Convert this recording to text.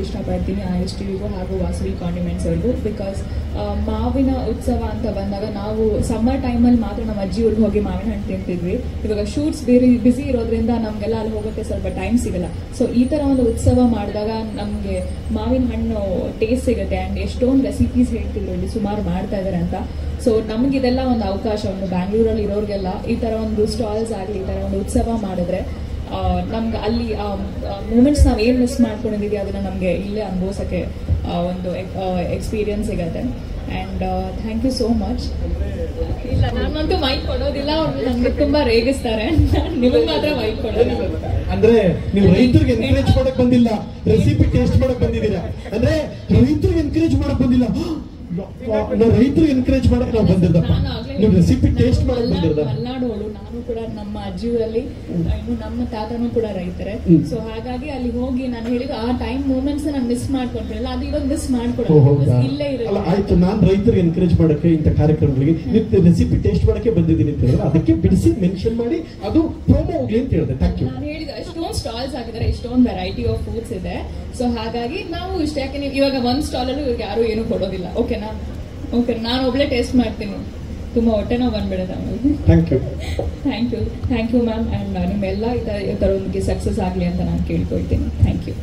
ಇಷ್ಟಪಡ್ತೀನಿ ISTVಗೂ ಹಾಗೂ ವಾಸವಿ ಕಾಂಡಿಮೆಂಟ್ಸ್ ಅವ್ರಿಗೂ. ಬಿಕಾಸ್ ಮಾವಿನ ಉತ್ಸವ ಅಂತ ಬಂದಾಗ ನಾವು ಸಮ್ಮರ್ ಟೈಮಲ್ಲಿ ಮಾತ್ರ ನಮ್ಮ ಅಜ್ಜಿ ಊರಿಗೆ ಹೋಗಿ ಮಾವಿನ ಹಣ್ಣು ತಿಂತಿದ್ವಿ. ಇವಾಗ ಶೂಟ್ಸ್ ಬೇರೆ ಬಿಸಿ ಇರೋದ್ರಿಂದ ನಮಗೆಲ್ಲ ಅಲ್ಲಿ ಹೋಗೋಕ್ಕೆ ಸ್ವಲ್ಪ ಟೈಮ್ ಸಿಗಲ್ಲ. ಸೊ ಈ ಥರ ಒಂದು ಉತ್ಸವ ಮಾಡಿದಾಗ ನಮಗೆ ಮಾವಿನ ಹಣ್ಣು ಟೇಸ್ಟ್ ಸಿಗುತ್ತೆ. ಆ್ಯಂಡ್ ಎಷ್ಟೊಂದು ರೆಸಿಪೀಸ್ ಹೇಳ್ತಿದ್ರು ಇಲ್ಲಿ ಸುಮಾರು ಮಾಡ್ತಾ ಇದ್ದಾರೆ ಅಂತ. ಸೊ ನಮಗಿದೆಲ್ಲ ಒಂದು ಅವಕಾಶ, ಒಂದು ಬ್ಯಾಂಗ್ಳೂರಲ್ಲಿ ಇರೋರಿಗೆಲ್ಲ ಈ ಥರ ಒಂದು ಸ್ಟಾಲ್ಸ್ ಆಗಲಿ, ಈ ಥರ ಒಂದು ಉತ್ಸವ ಮಾಡಿದ್ರೆ ನಮ್ಗೆ ಅಲ್ಲಿ ಮೂಮೆಂಟ್ಸ್ ನಾವು ಏನು ಮಿಸ್ ಮಾಡ್ಕೊಂಡಿದ್ದೀವಿ ಅದನ್ನು ನಮಗೆ ಇಲ್ಲೇ ಅನುಭವಿಸೋಕ್ಕೆ ಒಂದು ಎಕ್ಸ್ಪೀರಿಯನ್ಸ್ ಸಿಗತ್ತೆ. And thank you so much. ಇಲ್ಲ, ನಾನಂತೂ ಮೈಕ್ ಕೊಡೋದಿಲ್ಲ, ಅವ್ರು ನಮ್ಗೆ ತುಂಬಾ ರೇಗಿಸ್ತಾರೆ. ನಿಮಗೆ ಮಾತ್ರ ಮೈಕ್ ಕೊಡೋದಿಲ್ಲ. ಅಂದ್ರೆ ನೀವು ರೈತರಿಗೆ ಎನ್ಕರೇಜ್ ಮಾಡಕ್ ಬಂದಿಲ್ಲ, ರೆಸಿಪಿ ಟೇಸ್ಟ್ ಮಾಡಕ್ ಬಂದಿದ್ದೀರಾ. ಅಂದ್ರೆ ರೈತರಿಗೆ ಎನ್ಕರೇಜ್ ಮಾಡಕ್ ಬಂದಿಲ್ಲ, ರೈತರಿಗೆ ಎನ್ಕರೇಜ್ ಮಾಡಕ್ ನಾವು ಬಂದಿರ್ದಪ್ಪ. ನೀವು ರೆಸಿಪಿ ಟೇಸ್ಟ್ ಮಾಡಕ್ ಬಂದಿರ್ದ. ಮಲ್ನಾಡೋಳು, ನಾನು ಕೂಡ ನಮ್ಮ ಅಜ್ಜಿ ಊರಲ್ಲಿ, ಇನ್ನು ನಮ್ಮ ತಾತನೂ ಕೂಡ ರೈತರೇ. ಸೊ ಹಾಗಾಗಿ ಅಲ್ಲಿ ಹೋಗಿ ನಾನು ಹೇಳಿದ ಆ ಟೈಮ್ ಮೂಮೆಂಟ್ಸ್ ನಾನು ಮಿಸ್ ಮಾಡ್ಕೊಂಡ್ರಲ್ಲ, ಅದು ಇವಾಗ ಮಿಸ್ ಮಾಡ್ಕೊಡೋದು ಇಲ್ಲೇ ಇರಲ್ಲ. ಆಯ್ತು, ನಾನ್ ರೈತರಿಗೆ ಎನ್ಕರೇಜ್ ಮಾಡಕ್ಕೆ ಇಂಥ ಕಾರ್ಯಕ್ರಮಗಳಿಗೆ ರೆಸಿಪಿ ಟೇಸ್ಟ್ ಮಾಡಕ್ಕೆ ಬಂದಿದ್ದೀನಿ ಅಂತ ಹೇಳಿದ್ರೆ ಅದಕ್ಕೆ ಬಿಡಿಸಿ ಮೆನ್ಷನ್ ಮಾಡಿ ಅದು ಪ್ರೋಮೋ ಹೋಗ್ಲಿ ಅಂತ ಹೇಳಿದೆ. Thank you. ನಾನು ಹೇಳಿದ ಎಷ್ಟೊಂದು ಸ್ಟಾಲ್ಸ್ ಆಗಿದ್ದಾರೆ, ಎಷ್ಟೊಂದು ವೆರೈಟಿ ಆಫ್ ಫುಡ್ಸ್ ಇದೆ. ಸೊ ಹಾಗಾಗಿ ನಾವು ಇಷ್ಟ, ಯಾಕೆ ನೀವು ಇವಾಗ ಒಂದು ಸ್ಟಾಲಲ್ಲೂ ಇವಾಗ ಯಾರು ಏನು ಕೊಡೋದಿಲ್ಲ. ಓಕೆ, ನಾನು ಒಬ್ಳೆ ಟೇಸ್ಟ್ ಮಾಡ್ತೀನಿ. ತುಂಬಾ ಹೊಟ್ಟೆ ನೋವು ಬಂದ್ಬಿಡುತ್ತೆ ಆಮೇಲೆ. Thank you ma'am. ಆ್ಯಂಡ್ ನಿಮ್ಮೆಲ್ಲ ಈ ಥರ ಒಂದಿಗೆ ಸಕ್ಸಸ್ ಆಗಲಿ ಅಂತ ನಾನು ಕೇಳ್ಕೊಳ್ತೀನಿ. Thank you.